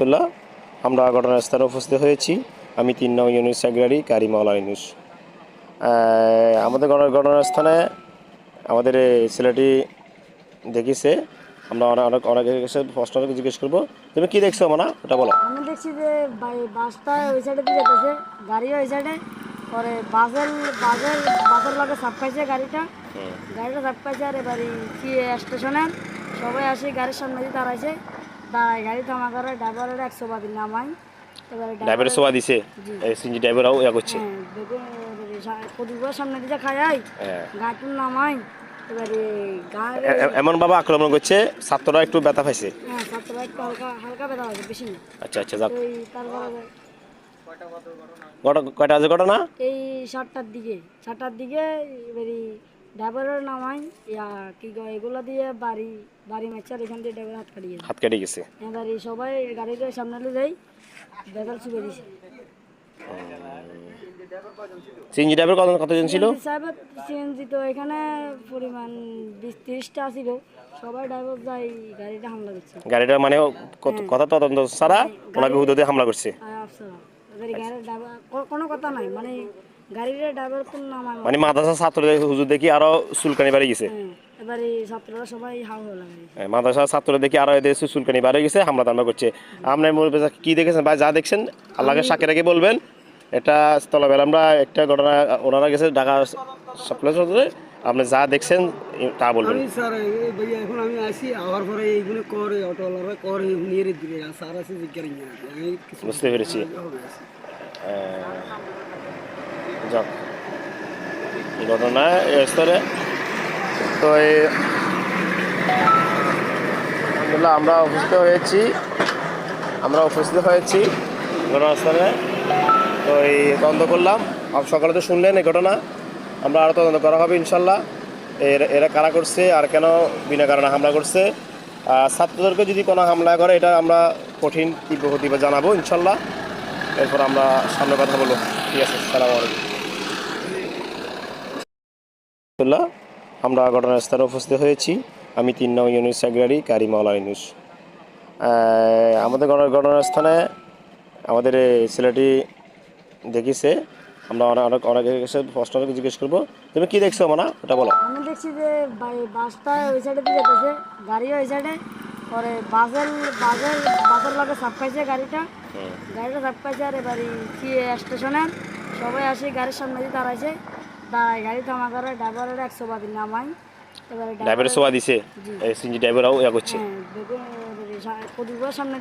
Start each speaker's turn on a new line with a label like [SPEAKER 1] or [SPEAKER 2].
[SPEAKER 1] আলহামদুলিল্লাহ, আমরা ঘটনাস্থলে উপস্থিত হয়েছি। আমি ৩ নং ইউনিট সেক্রেটারি কারি মাওলা ইউনুস। আমাদের ঘটনাস্থানে আমাদের এই ছেলেটি দেখিছে। আমরা অনেকের কাছে প্রশ্ন জিজ্ঞেস করবো, তুমি কি দেখছো মানা ওটা বলো।
[SPEAKER 2] আমি দেখছি যে বাসটা ওই সাইডে দিয়ে যেতেছে, গাড়িও ওই সাইডে, পরে বাসের লগে চাপ খাইছে গাড়িটা চাপ খাইছে। আর এবারে কি স্টেশনে সবাই আসি গাড়ির সামনে দিয়ে দাঁড়াইছে, গাড়ি থামা করে ড্রাইভারের 100 বাদি নামাই। এবারে
[SPEAKER 1] ড্রাইভারের সোয়া দিছে, সিএনজি ড্রাইভারও ইয়া করছে।
[SPEAKER 2] প্রদীপের সামনে দিয়ে খাই গাড়িটার নামাই। এবারে
[SPEAKER 1] এমন ভাবে আক্রমণ করছে, ছাত্ররা একটু ব্যথা পাইছে।
[SPEAKER 2] হ্যাঁ, ছাত্ররা একটু হালকা ব্যথা পাইছে, বেশি না।
[SPEAKER 1] আচ্ছা যাক।
[SPEAKER 2] তারপরে
[SPEAKER 1] কয়টা আছে ঘটনা?
[SPEAKER 2] এই 7টার দিকে এবারে ড্রাইভারের নামাই কি কয় এগুলো দিয়ে বাড়ি মারছে। এখান দিয়ে ড্রাইভার হাত
[SPEAKER 1] কেটে গেছে।
[SPEAKER 2] এবারে সবাই গাড়িতে সামনে যাই বেতাল চুপে দিছে।
[SPEAKER 1] সিএনজি ড্রাইভার কতজন ছিল?
[SPEAKER 2] সিএনজি তো এখানে পরিমাণ 20-30টা ছিল। সবাই ড্রাইভার যাই গাড়িটা হামলা করছে।
[SPEAKER 1] গাড়িটা মানে কথা তদন্ত ছাড়া ওনাকে হুদুদে হামলা করছে।
[SPEAKER 2] গাড়ির ড্রাইভার কোনো কথা নাই, মানে গাড়ির ড্রাইভার কোন নাম
[SPEAKER 1] মানে মাদ্রাসা ছাত্রদের হুজুর দেখি আরো চুলকানি বাড়ি গেছে।
[SPEAKER 2] এবারে ছাত্ররা সবাই হাও লাগে।
[SPEAKER 1] মাদ্রাসা ছাত্রদের দেখি আরো এদের চুলকানি বাড়ি গেছে, হামলা টামলা করছে। আপনার মূল কি দেখেছেন বা যা দেখছেন আল্লাহকে সাক্ষী রেখে বলবেন। এটা স্থলবেলা আমরা একটা ঘটনা ওনারা গেছে ঢাকা সাপ্লাই চত্বরে, আপনি যা দেখছেন তা বলবেন।
[SPEAKER 3] আমি স্যার ভাইয়া এখন আমি আসি আওয়ার পরে এইগুলো করে অটোওয়ালারা করে নিয়ে দিবে স্যার আছে জিজ্ঞাসা
[SPEAKER 1] বুঝতে পেরেছি। যাক, এই ঘটনা এই স্তরে তো আলহামদুলিল্লাহ আমরা উপস্থিত হয়েছি ঘটনাস্থলে। তো এই তদন্ত করলাম, সকালে তো শুনলেন এই ঘটনা। আমরা আরও তদন্ত করা হবে ইনশাল্লাহ। এরা কারা করছে আর কেন বিনা কারণে হামলা করছে। ছাত্রদেরকে যদি কোনো হামলা করে এটা আমরা কঠিন তীব্র প্রতিবাদ জানাবো ইনশাল্লাহ। এরপর আমরা সামনে কথা বলবো। ঠিক আছে, আসসালামু আলাইকুম। আমরা ঘটনাস্থলে উপস্থিত হয়েছি। আমি 3 নং ইউনিট সেক্রেটারি কারি মাওলা ইউনুস। আমাদের ঘটনাস্থানে আমাদের এই ছেলেটি দেখিছে। আমরা অনেকের কাছে প্রশ্ন জিজ্ঞেস করবো, তুমি কি দেখছো মানা ওটা বলো।
[SPEAKER 2] আমি দেখছি যে বাসটা ওই সাইডে দিয়ে যেতেছে, গাড়িও ওই সাইডে, পরে বাসের লগে চাপ খাইছে গাড়িটা চাপ খাইছে। আর এবারে কি স্টেশনে সবাই আসি গাড়ির সামনে দিয়ে দাঁড়াইছে, গাড়ি থামা করে ড্রাইভারের 100 বাদি নামাই। এবারে
[SPEAKER 1] ড্রাইভারের সোয়া দিছে, সিএনজি ড্রাইভারও ইয়া করছে।
[SPEAKER 2] প্রদীপের সামনে